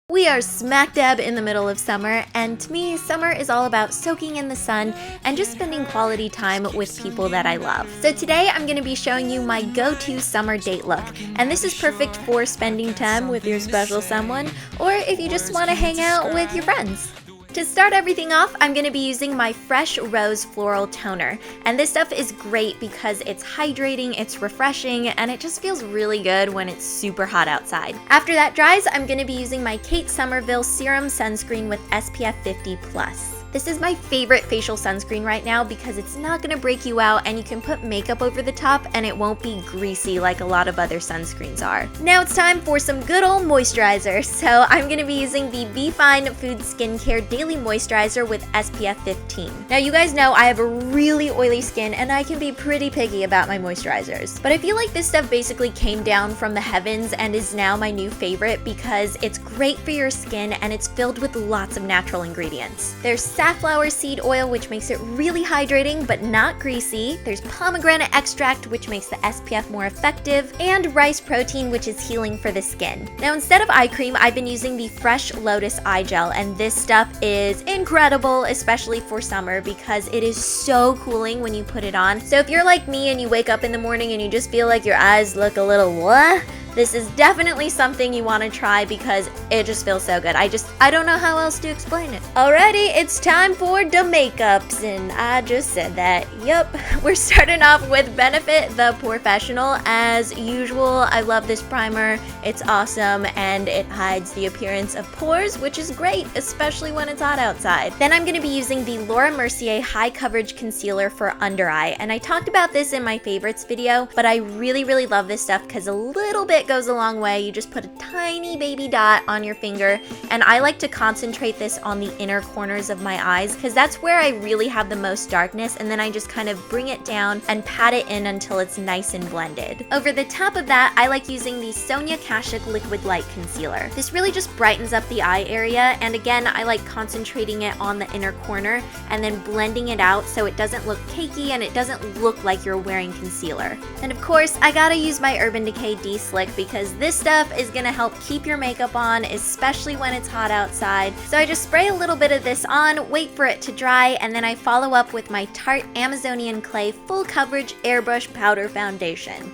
We are smack dab in the middle of summer, and to me, summer is all about soaking in the sun and just spending quality time with people that I love. So today I'm going to be showing you my go-to summer date look, and this is perfect for spending time with your special someone, or if you just want to hang out with your friends. To start everything off, I'm going to be using my fresh Rose Floral Toner, and this stuff is great because it's hydrating, it's refreshing, and it just feels really good when it's super hot outside. After that dries, I'm going to be using my Somerville Serum Sunscreen with SPF 50+. This is my favorite facial sunscreen right now because it's not going to break you out and you can put makeup over the top and it won't be greasy like a lot of other sunscreens are. Now it's time for some good old moisturizer. So I'm going to be using the BeFine Food Skincare Daily Moisturizer with SPF 15. Now you guys know I have a really oily skin and I can be pretty picky about my moisturizers. But I feel like this stuff basically came down from the heavens and is now my new favorite because it's great for your skin and it's filled with lots of natural ingredients. There's safflower seed oil, which makes it really hydrating but not greasy. There's pomegranate extract, which makes the SPF more effective, and rice protein, which is healing for the skin. Now instead of eye cream, I've been using the fresh Lotus Eye Gel, and this stuff is incredible, especially for summer because it is so cooling when you put it on. So if you're like me and you wake up in the morning and you just feel like your eyes look a little what? This is definitely something you want to try because it just feels so good. I don't know how else to explain it. Alrighty, it's time for the makeups, and I just said that. Yup, we're starting off with Benefit the POREfessional. As usual, I love this primer. It's awesome, and it hides the appearance of pores, which is great, especially when it's hot outside. Then I'm going to be using the Mercier High Coverage Concealer for under eye, and I talked about this in my favorites video, but I really love this stuff because a little bit goes a long way. You just put a tiny baby dot on your finger, and I like to concentrate this on the inner corners of my eyes because that's where I really have the most darkness, and then I just kind of bring it down and pat it in until it's nice and blended. Over the top of that, I like using the Sonia Kashuk Liquid Light Concealer. This really just brightens up the eye area, and again, I like concentrating it on the inner corner and then blending it out so it doesn't look cakey and it doesn't look like you're wearing concealer. And of course, I gotta use my Urban Decay D-Slick because this stuff is gonna help keep your makeup on, especially when it's hot outside. So I just spray a little bit of this on, wait for it to dry, and then I follow up with my Tarte Amazonian Clay Full Coverage Airbrush Powder Foundation.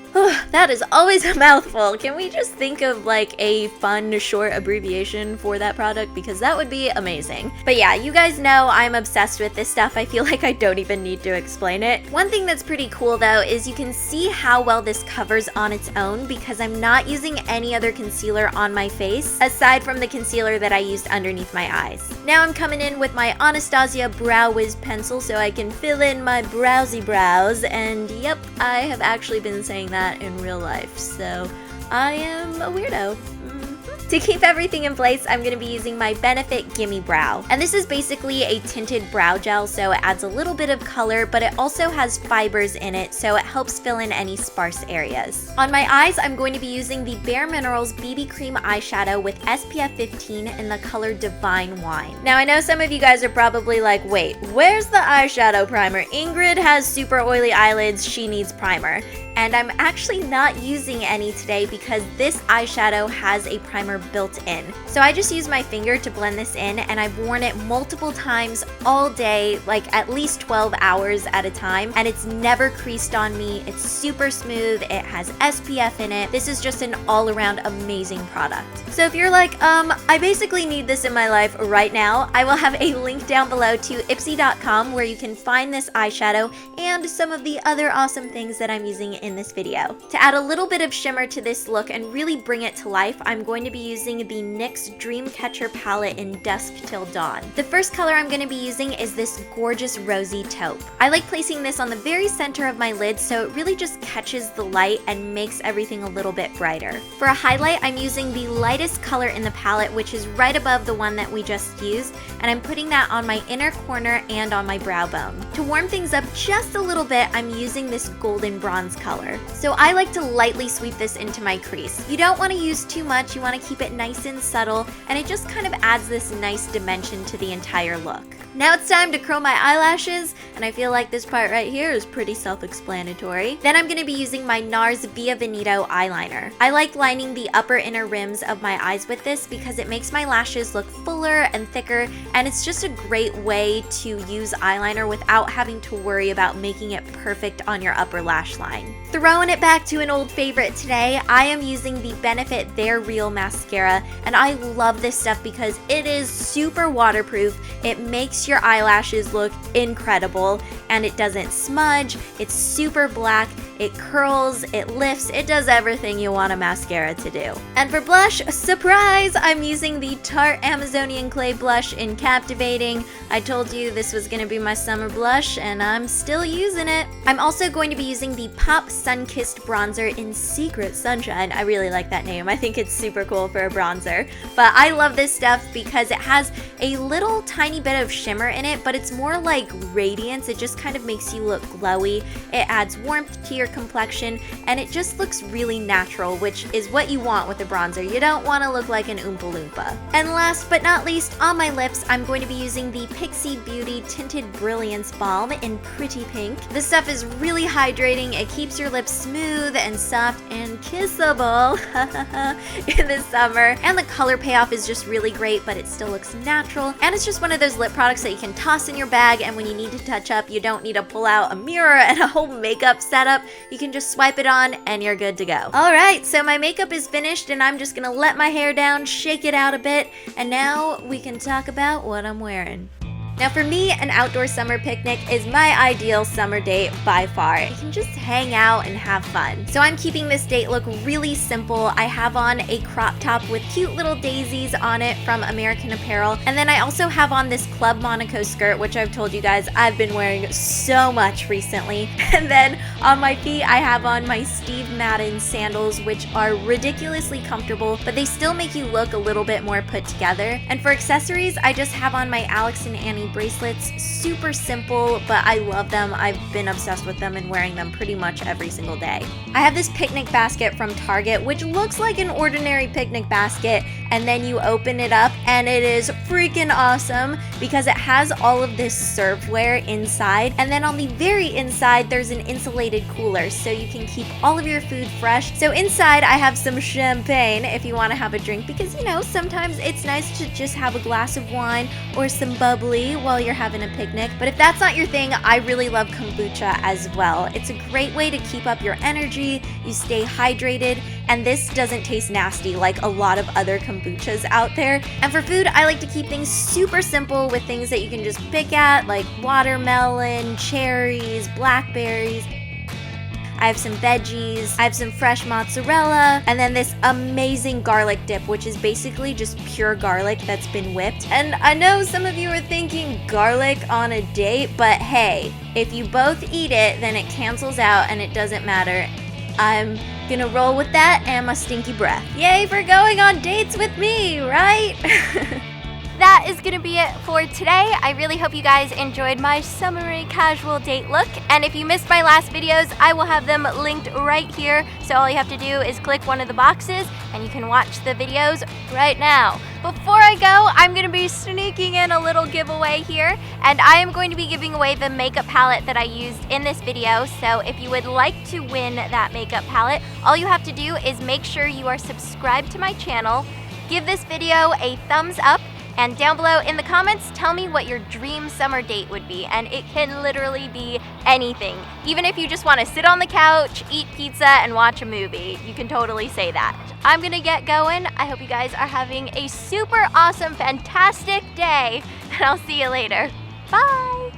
That is always a mouthful. Can we just think of like a fun short abbreviation for that product? Because that would be amazing. But yeah, you guys know I'm obsessed with this stuff. I feel like I don't even need to explain it. One thing that's pretty cool though is you can see how well this covers on its own because I'm not using any other concealer on my face aside from the concealer that I used underneath my eyes. Now I'm coming in with my Anastasia Brow Wiz pencil so I can fill in my browsy brows, and yep, I have actually been saying that in real life, so I am a weirdo. To keep everything in place, I'm going to be using my Benefit Gimme Brow. And this is basically a tinted brow gel, so it adds a little bit of color, but it also has fibers in it, so it helps fill in any sparse areas. On my eyes, I'm going to be using the Bare Minerals BB Cream Eyeshadow with SPF 15 in the color Divine Wine. Now, I know some of you guys are probably like, wait, where's the eyeshadow primer? Ingrid has super oily eyelids, she needs primer. And I'm actually not using any today because this eyeshadow has a primer built in. So I just use my finger to blend this in, and I've worn it multiple times all day, like at least 12 hours at a time, and it's never creased on me. It's super smooth, it has SPF in it. This is just an all-around amazing product. So if you're like, I basically need this in my life right now, I will have a link down below to ipsy.com where you can find this eyeshadow and some of the other awesome things that I'm using in this video. To add a little bit of shimmer to this look and really bring it to life, I'm going to be using the NYX Dreamcatcher palette in Dusk Till Dawn. The first color I'm going to be using is this gorgeous rosy taupe. I like placing this on the very center of my lid so it really just catches the light and makes everything a little bit brighter. For a highlight, I'm using the lightest color in the palette, which is right above the one that we just used, and I'm putting that on my inner corner and on my brow bone. To warm things up just a little bit, I'm using this golden bronze color. color. So I like to lightly sweep this into my crease. You don't want to use too much, you want to keep it nice and subtle, and it just kind of adds this nice dimension to the entire look. Now it's time to curl my eyelashes, and I feel like this part right here is pretty self-explanatory. Then I'm going to be using my NARS Via Veneto eyeliner. I like lining the upper inner rims of my eyes with this because it makes my lashes look fuller and thicker, and it's just a great way to use eyeliner without having to worry about making it perfect on your upper lash line. Throwing it back to an old favorite today, I am using the Benefit They're Real mascara, and I love this stuff because it is super waterproof. It makes your eyelashes look incredible, and it doesn't smudge. It's super black, it curls, it lifts, it does everything you want a mascara to do. And for blush, surprise, I'm using the Tarte Amazonian Clay blush in Captivating. I told you this was going to be my summer blush, and I'm still using it. I'm also going to be using the Pop Sun-Kissed bronzer in Secret Sunshine. I really like that name. I think it's super cool for a bronzer. But I love this stuff because it has a little tiny bit of shimmer in it, but it's more like radiance. It just kind of makes you look glowy. It adds warmth to your complexion, and it just looks really natural, which is what you want with a bronzer. You don't want to look like an Oompa Loompa. And last but not least, on my lips, I'm going to be using the Pixie Beauty Tinted Brilliance Balm in Pretty Pink. This stuff is really hydrating. It keeps your lips smooth and soft and kissable in the summer. And the color payoff is just really great, but it still looks natural. And it's just one of those lip products that you can toss in your bag, and when you need to touch up, you don't need to pull out a mirror and a whole makeup setup. You can just swipe it on and you're good to go. Alright, so my makeup is finished, and I'm just gonna let my hair down, shake it out a bit, and now we can talk about what I'm wearing. Now for me, an outdoor summer picnic is my ideal summer date by far. You can just hang out and have fun. So I'm keeping this date look really simple. I have on a crop top with cute little daisies on it from American Apparel. And then I also have on this Club Monaco skirt, which I've told you guys I've been wearing so much recently. And then on my feet, I have on my Steve Madden sandals, which are ridiculously comfortable, but they still make you look a little bit more put together. And for accessories, I just have on my Alex and Annie bracelets. Super simple, but I love them. I've been obsessed with them and wearing them pretty much every single day. I have this picnic basket from Target, which looks like an ordinary picnic basket, and then you open it up and it is freaking awesome because it has all of this serveware inside, and then on the very inside there's an insulated cooler so you can keep all of your food fresh. So inside I have some champagne if you want to have a drink, because you know, sometimes it's nice to just have a glass of wine or some bubbly while you're having a picnic. But if that's not your thing, I really love kombucha as well. It's a great way to keep up your energy, you stay hydrated, and this doesn't taste nasty like a lot of other kombuchas out there. And for food, I like to keep things super simple with things that you can just pick at, like watermelon, cherries, blackberries. I have some veggies, I have some fresh mozzarella, and then this amazing garlic dip, which is basically just pure garlic that's been whipped. And I know some of you are thinking garlic on a date, but hey, if you both eat it, then it cancels out and it doesn't matter. I'm gonna roll with that and my stinky breath. Yay for going on dates with me, right? That is gonna be it for today. I really hope you guys enjoyed my summery casual date look. And if you missed my last videos, I will have them linked right here. So all you have to do is click one of the boxes and you can watch the videos right now. Before I go, I'm gonna be sneaking in a little giveaway here, and I am going to be giving away the makeup palette that I used in this video. So if you would like to win that makeup palette, all you have to do is make sure you are subscribed to my channel, give this video a thumbs up, and down below in the comments, tell me what your dream summer date would be. And it can literally be anything. Even if you just want to sit on the couch, eat pizza, and watch a movie, you can totally say that. I'm gonna get going. I hope you guys are having a super awesome, fantastic day, and I'll see you later. Bye!